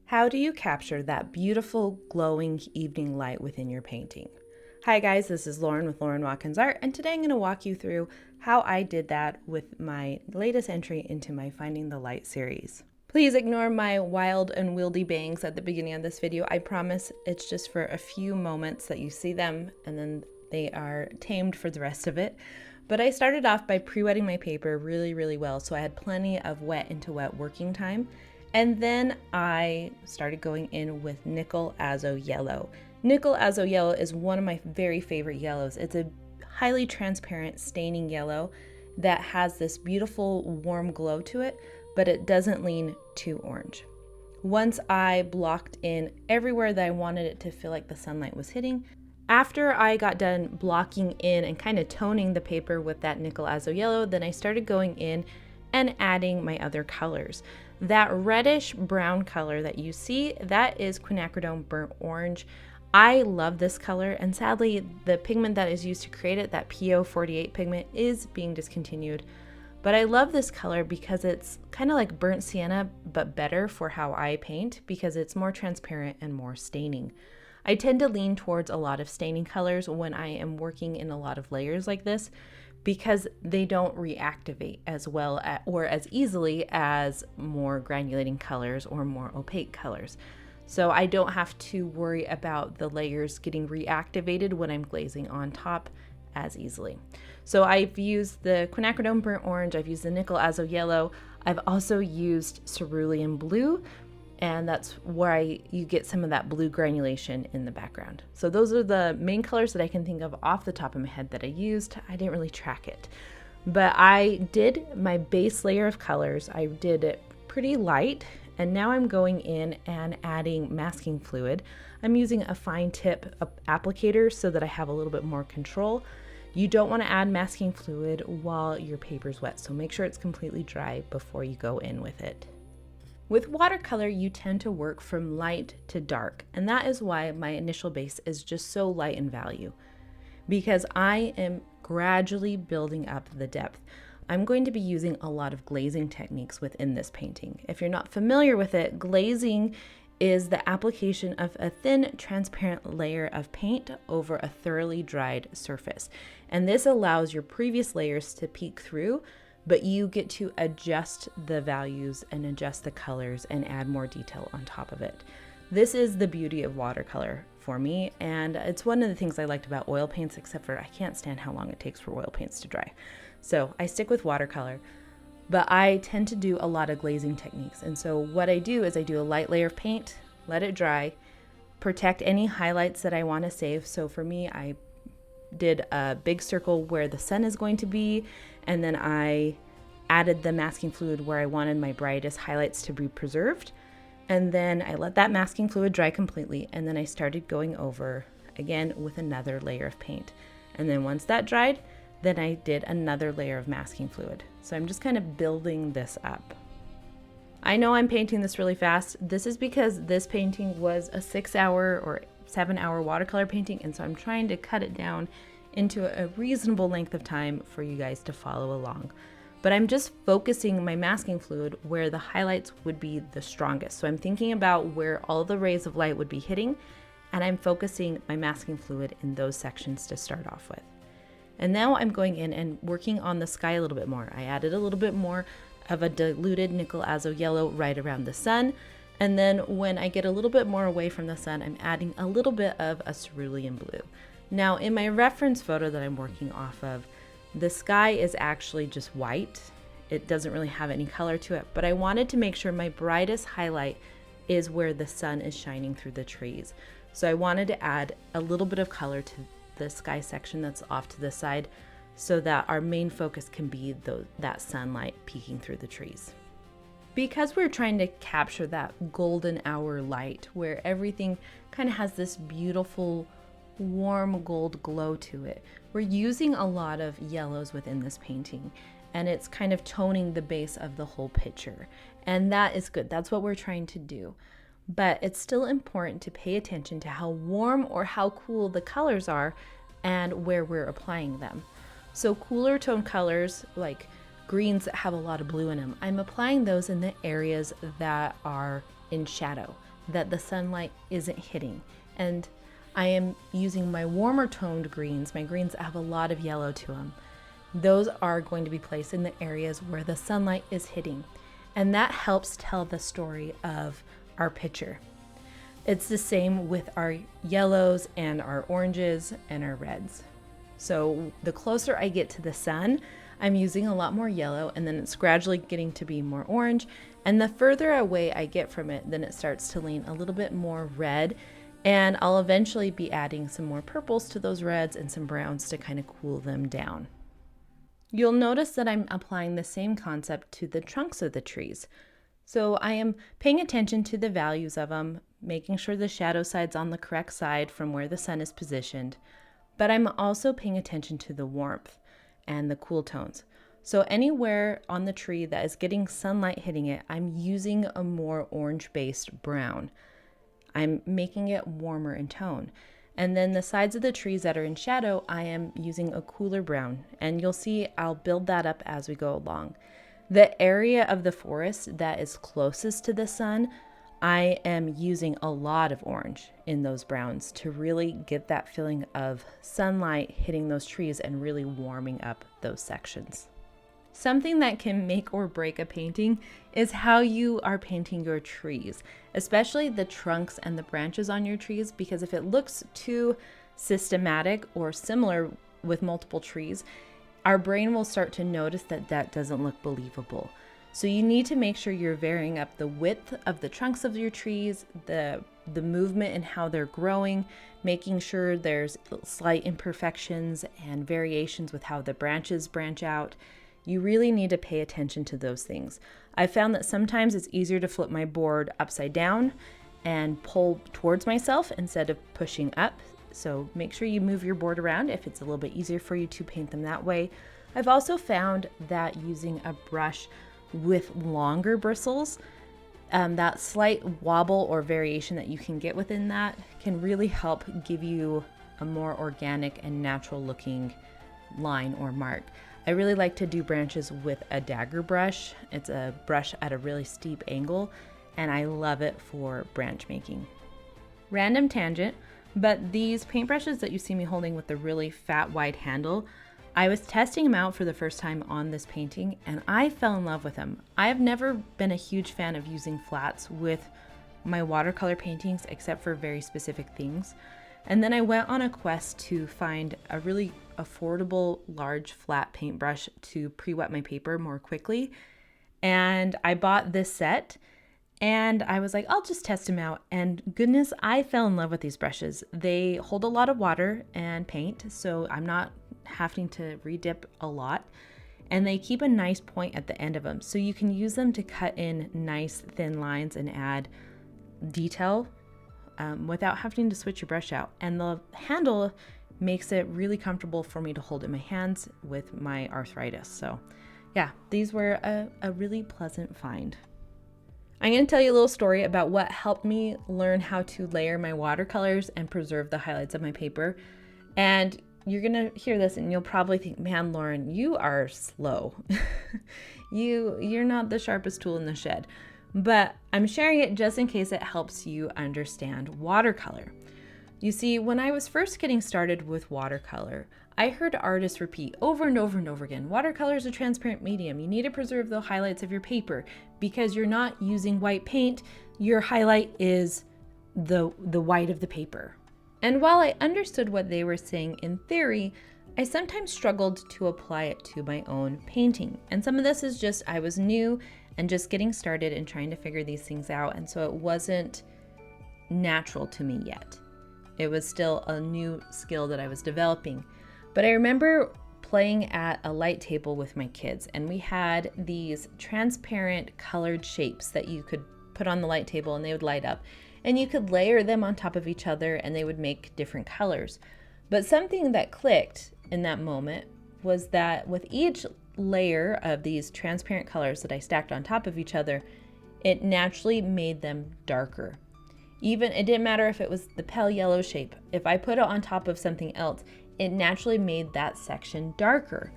How do you capture that beautiful glowing evening light within your painting? Hi guys, this is Lauren with Lauren Watkins Art, and today I'm going to walk you through how I did that with my latest entry into my Finding the Light series. Please ignore my wild and wieldy bangs at the beginning of this video. I promise it's just for a few moments that you see them, and then they are tamed for the rest of it. But I started off by pre-wetting my paper really well, so I had plenty of wet into wet working time. And then I started going in with Nickel Azo Yellow. Nickel Azo Yellow is one of my very favorite yellows. It's a highly transparent staining yellow that has this beautiful warm glow to it, but it doesn't lean too orange. Once I blocked in everywhere that I wanted it to feel like the sunlight was hitting, after I got done blocking in and kind of toning the paper with that Nickel Azo Yellow, then I started going in and adding my other colors. That reddish brown color that you see, that is Quinacridone Burnt Orange. I love this color, and sadly the pigment that is used to create it, that PO48 pigment, is being discontinued. But I love this color because it's kind of like burnt sienna, but better for how I paint because it's more transparent and more staining. I tend to lean towards a lot of staining colors when I am working in a lot of layers like this, because they don't reactivate as well or as easily as more granulating colors or more opaque colors. So I don't have to worry about the layers getting reactivated when I'm glazing on top as easily. So I've used the Quinacridone Burnt Orange, I've used the Nickel Azo Yellow, I've also used Cerulean Blue, and that's where you get some of that blue granulation in the background. So those are the main colors that I can think of off the top of my head that I used. I didn't really track it, but I did my base layer of colors. I did it pretty light, and now I'm going in and adding masking fluid. I'm using a fine tip applicator so that I have a little bit more control. You don't want to add masking fluid while your paper's wet, so make sure it's completely dry before you go in with it. With watercolor, you tend to work from light to dark, and that is why my initial base is just so light in value, because I am gradually building up the depth. I'm going to be using a lot of glazing techniques within this painting. If you're not familiar with it, glazing is the application of a thin, transparent layer of paint over a thoroughly dried surface, and this allows your previous layers to peek through, but you get to adjust the values and adjust the colors and add more detail on top of it. This is the beauty of watercolor for me, and it's one of the things I liked about oil paints, except for I can't stand how long it takes for oil paints to dry. So I stick with watercolor, but I tend to do a lot of glazing techniques. And so what I do is I do a light layer of paint, let it dry, protect any highlights that I want to save. So for me, I did a big circle where the sun is going to be, and then I added the masking fluid where I wanted my brightest highlights to be preserved, and then I let that masking fluid dry completely, and then I started going over again with another layer of paint, and then once that dried, then I did another layer of masking fluid. So I'm just kind of building this up. I know I'm painting this really fast. This is because this painting was a 6-hour or 7-hour watercolor painting, and so I'm trying to cut it down into a reasonable length of time for you guys to follow along. But I'm just focusing my masking fluid where the highlights would be the strongest. So I'm thinking about where all the rays of light would be hitting, and I'm focusing my masking fluid in those sections to start off with. And now I'm going in and working on the sky a little bit more. I added a little bit more of a diluted Nickel Azo Yellow right around the sun. And then when I get a little bit more away from the sun, I'm adding a little bit of a Cerulean Blue. Now in my reference photo that I'm working off of, the sky is actually just white. It doesn't really have any color to it, but I wanted to make sure my brightest highlight is where the sun is shining through the trees. So I wanted to add a little bit of color to the sky section that's off to the side so that our main focus can be that sunlight peeking through the trees. Because we're trying to capture that golden hour light where everything kind of has this beautiful warm gold glow to it, we're using a lot of yellows within this painting, and it's kind of toning the base of the whole picture, and that is good. That's what we're trying to do. But it's still important to pay attention to how warm or how cool the colors are and where we're applying them. So cooler tone colors like greens that have a lot of blue in them, I'm applying those in the areas that are in shadow. that the sunlight isn't hitting. And I am using my warmer toned greens, my greens that have a lot of yellow to them. Those are going to be placed in the areas where the sunlight is hitting. And that helps tell the story of our picture. It's the same with our yellows and our oranges and our reds. So the closer I get to the sun, I'm using a lot more yellow, and then it's gradually getting to be more orange. And the further away I get from it, then it starts to lean a little bit more red. And I'll eventually be adding some more purples to those reds and some browns to kind of cool them down. You'll notice that I'm applying the same concept to the trunks of the trees. So I am paying attention to the values of them, making sure the shadow side's on the correct side from where the sun is positioned. But I'm also paying attention to the warmth and the cool tones. So anywhere on the tree that is getting sunlight hitting it, I'm using a more orange-based brown. I'm making it warmer in tone. And then the sides of the trees that are in shadow, I am using a cooler brown. And you'll see I'll build that up as we go along. The area of the forest that is closest to the sun, I am using a lot of orange in those browns to really get that feeling of sunlight hitting those trees and really warming up those sections. Something that can make or break a painting is how you are painting your trees, especially the trunks and the branches on your trees, because if it looks too systematic or similar with multiple trees, our brain will start to notice that that doesn't look believable. So you need to make sure you're varying up the width of the trunks of your trees, the movement and how they're growing, making sure there's slight imperfections and variations with how the branches branch out. You really need to pay attention to those things. I found that sometimes it's easier to flip my board upside down and pull towards myself instead of pushing up. So make sure you move your board around if it's a little bit easier for you to paint them that way. I've also found that using a brush with longer bristles, that slight wobble or variation that you can get within that can really help give you a more organic and natural looking line or mark. I really like to do branches with a dagger brush. It's a brush at a really steep angle, and I love it for branch making. Random tangent, but these paintbrushes that you see me holding with the really fat wide handle, I was testing them out for the first time on this painting, and I fell in love with them. I have never been a huge fan of using flats with my watercolor paintings except for very specific things. And then I went on a quest to find a really affordable large flat paintbrush to pre-wet my paper more quickly. And I bought this set and I was like, I'll just test them out. And goodness, I fell in love with these brushes. They hold a lot of water and paint, so I'm not having to re-dip a lot. And they keep a nice point at the end of them, so you can use them to cut in nice thin lines and add detail without having to switch your brush out. And the handle makes it really comfortable for me to hold in my hands with my arthritis. So yeah, these were a really pleasant find. I'm going to tell you a little story about what helped me learn how to layer my watercolors and preserve the highlights of my paper. And you're going to hear this and you'll probably think, man, Lauren, you are slow. You're not the sharpest tool in the shed. But I'm sharing it just in case it helps you understand watercolor. You see, when I was first getting started with watercolor, I heard artists repeat over and over and over again, watercolor is a transparent medium. You need to preserve the highlights of your paper because you're not using white paint. Your highlight is the white of the paper. And while I understood what they were saying in theory, I sometimes struggled to apply it to my own painting. And some of this is just I was new and just getting started and trying to figure these things out. And so it wasn't natural to me yet. It was still a new skill that I was developing. But I remember playing at a light table with my kids, and we had these transparent colored shapes that you could put on the light table and they would light up. And you could layer them on top of each other and they would make different colors. But something that clicked in that moment was that with each layer of these transparent colors that I stacked on top of each other, it naturally made them darker. Even it didn't matter if it was the pale yellow shape. If I put it on top of something else, it naturally made that section darker.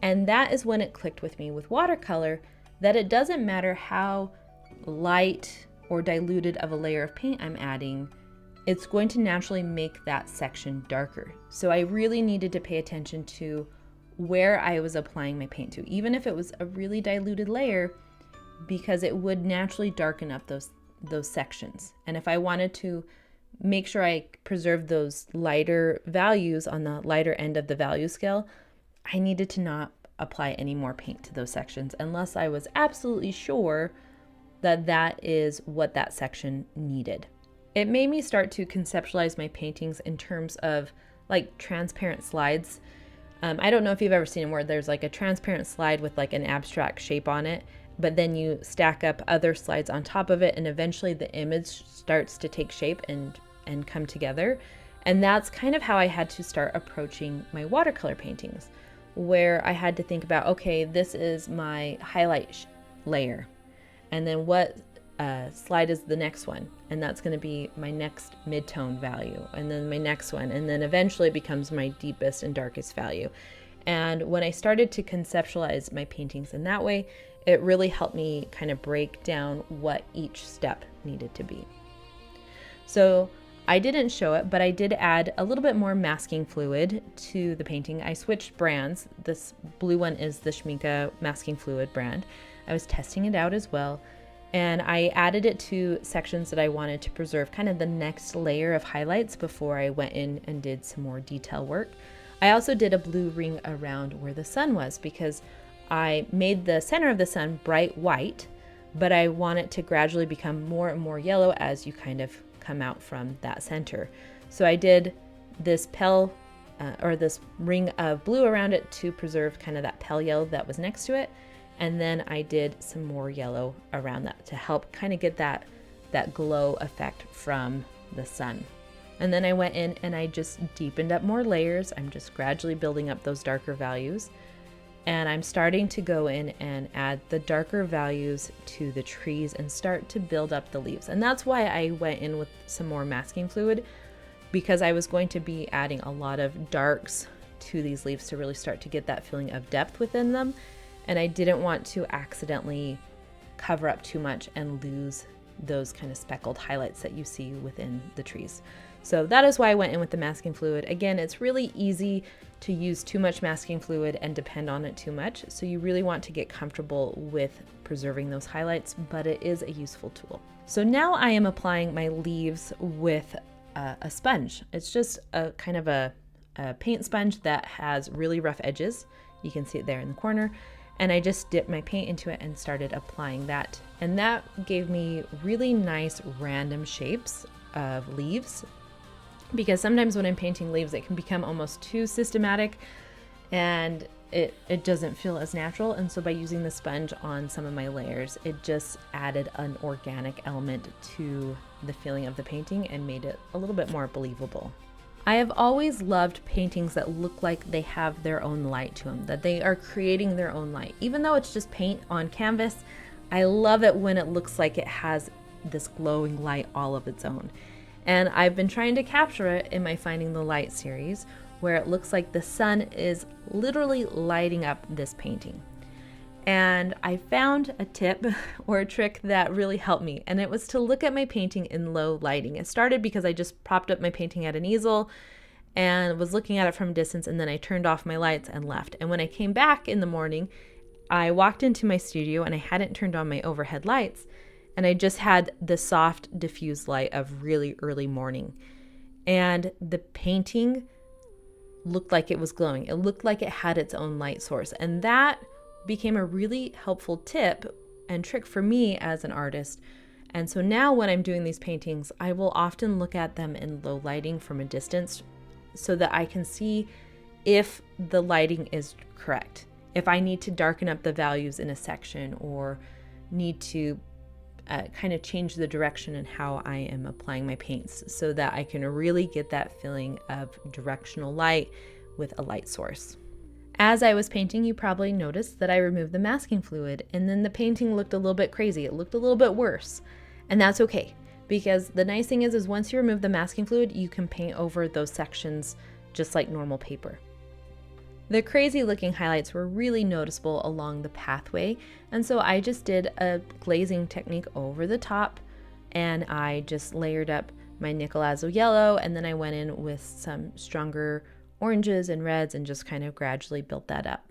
And that is when it clicked with me with watercolor, that it doesn't matter how light or diluted of a layer of paint I'm adding, it's going to naturally make that section darker. So I really needed to pay attention to where I was applying my paint to, even if it was a really diluted layer, because it would naturally darken up those sections. And if I wanted to make sure I preserve those lighter values on the lighter end of the value scale, I needed to not apply any more paint to those sections unless I was absolutely sure that that is what that section needed. It made me start to conceptualize my paintings in terms of like transparent slides. I don't know if you've ever seen them where there's like a transparent slide with like an abstract shape on it, but then you stack up other slides on top of it and eventually the image starts to take shape and come together. And that's kind of how I had to start approaching my watercolor paintings, where I had to think about, okay, this is my highlight layer, and then what slide is the next one, and that's going to be my next mid-tone value, and then my next one, and then eventually it becomes my deepest and darkest value. And when I started to conceptualize my paintings in that way, it really helped me kind of break down what each step needed to be. So I didn't show it, but I did add a little bit more masking fluid to the painting. I switched brands. This blue one is the Schmincke masking fluid brand. I was testing it out as well, and I added it to sections that I wanted to preserve kind of the next layer of highlights before I went in and did some more detail work. I also did a blue ring around where the sun was because I made the center of the sun bright white, but I want it to gradually become more and more yellow as you kind of come out from that center. So I did this this ring of blue around it to preserve kind of that pale yellow that was next to it. And then I did some more yellow around that to help kind of get that glow effect from the sun. And then I went in and I just deepened up more layers. I'm just gradually building up those darker values. And I'm starting to go in and add the darker values to the trees and start to build up the leaves. And that's why I went in with some more masking fluid, because I was going to be adding a lot of darks to these leaves to really start to get that feeling of depth within them. And I didn't want to accidentally cover up too much and lose those kind of speckled highlights that you see within the trees. So that is why I went in with the masking fluid. Again, it's really easy to use too much masking fluid and depend on it too much. So you really want to get comfortable with preserving those highlights, but it is a useful tool. So now I am applying my leaves with a sponge. It's just a kind of a paint sponge that has really rough edges. You can see it there in the corner. And I just dipped my paint into it and started applying that. And that gave me really nice random shapes of leaves, because sometimes when I'm painting leaves, it can become almost too systematic and it doesn't feel as natural. And so by using the sponge on some of my layers, it just added an organic element to the feeling of the painting and made it a little bit more believable. I have always loved paintings that look like they have their own light to them, that they are creating their own light. Even though it's just paint on canvas, I love it when it looks like it has this glowing light all of its own. And I've been trying to capture it in my Finding the Light series, where it looks like the sun is literally lighting up this painting. And I found a tip or a trick that really helped me, and it was to look at my painting in low lighting. It started because I just propped up my painting at an easel and was looking at it from a distance, and then I turned off my lights and left. And when I came back in the morning, I walked into my studio and I hadn't turned on my overhead lights, and I just had the soft diffused light of really early morning. And the painting looked like it was glowing. It looked like it had its own light source. And that became a really helpful tip and trick for me as an artist. And so now when I'm doing these paintings, I will often look at them in low lighting from a distance so that I can see if the lighting is correct. If I need to darken up the values in a section or need to kind of change the direction in how I am applying my paints so that I can really get that feeling of directional light with a light source. As I was painting, you probably noticed that I removed the masking fluid, and then the painting looked a little bit crazy. It looked a little bit worse, and that's okay, because the nice thing is once you remove the masking fluid, you can paint over those sections just like normal paper. The crazy looking highlights were really noticeable along the pathway, and so I just did a glazing technique over the top and I just layered up my nickel azo yellow, and then I went in with some stronger oranges and reds and just kind of gradually built that up.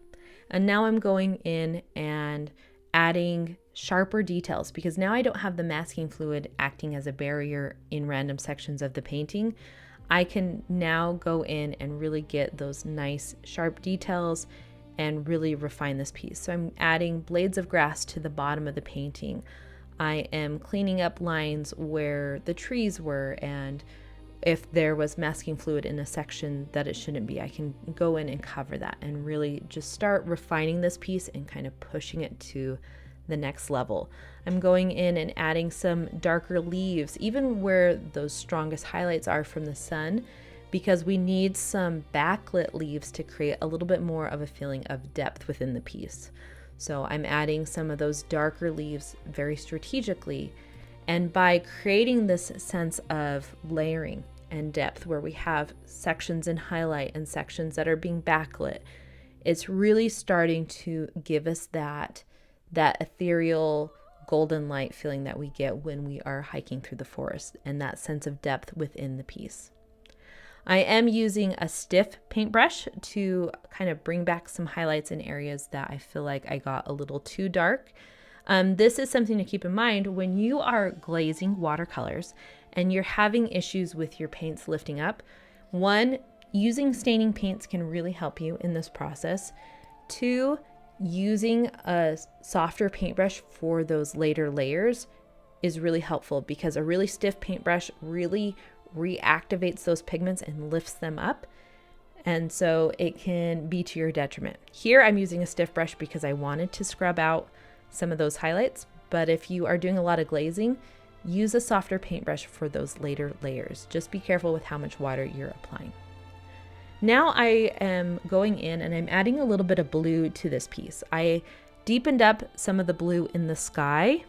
And now I'm going in and adding sharper details, because now I don't have the masking fluid acting as a barrier in random sections of the painting. I can now go in and really get those nice sharp details and really refine this piece. So I'm adding blades of grass to the bottom of the painting. I am cleaning up lines where the trees were, and if there was masking fluid in a section that it shouldn't be, I can go in and cover that and really just start refining this piece and kind of pushing it to the next level. I'm going in and adding some darker leaves, even where those strongest highlights are from the sun, because we need some backlit leaves to create a little bit more of a feeling of depth within the piece. So I'm adding some of those darker leaves very strategically. And by creating this sense of layering and depth, where we have sections in highlight and sections that are being backlit, it's really starting to give us that ethereal golden light feeling that we get when we are hiking through the forest, and that sense of depth within the piece. I am using a stiff paintbrush to kind of bring back some highlights in areas that I feel like I got a little too dark. This is something to keep in mind when you are glazing watercolors and you're having issues with your paints lifting up. One, using staining paints can really help you in this process. Two, using a softer paintbrush for those later layers is really helpful, because a really stiff paintbrush really reactivates those pigments and lifts them up, and so it can be to your detriment. Here I'm using a stiff brush because I wanted to scrub out some of those highlights, but if you are doing a lot of glazing, use a softer paintbrush for those later layers. Just be careful with how much water you're applying. Now I am going in and I'm adding a little bit of blue to this piece. I deepened up some of the blue in the sky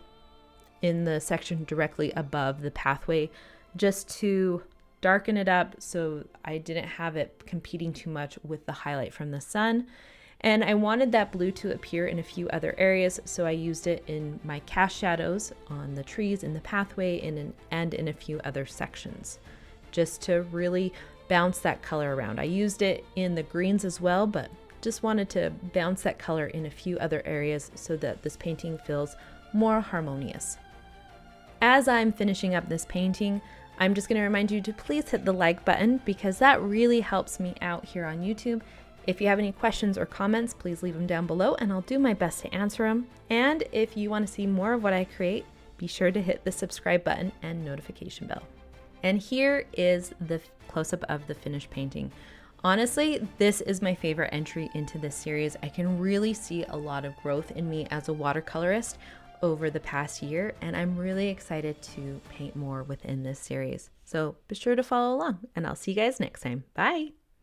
in the section directly above the pathway, just to darken it up so I didn't have it competing too much with the highlight from the sun. And I wanted that blue to appear in a few other areas, so I used it in my cast shadows on the trees, in the pathway, and in a few other sections, just to really bounce that color around. I used it in the greens as well, but just wanted to bounce that color in a few other areas so that this painting feels more harmonious. As I'm finishing up this painting, I'm just going to remind you to please hit the like button, because that really helps me out here on YouTube. If you have any questions or comments, please leave them down below and I'll do my best to answer them. And if you want to see more of what I create, be sure to hit the subscribe button and notification bell. And here is the close-up of the finished painting. Honestly, this is my favorite entry into this series. I can really see a lot of growth in me as a watercolorist over the past year, and I'm really excited to paint more within this series. So be sure to follow along, and I'll see you guys next time. Bye!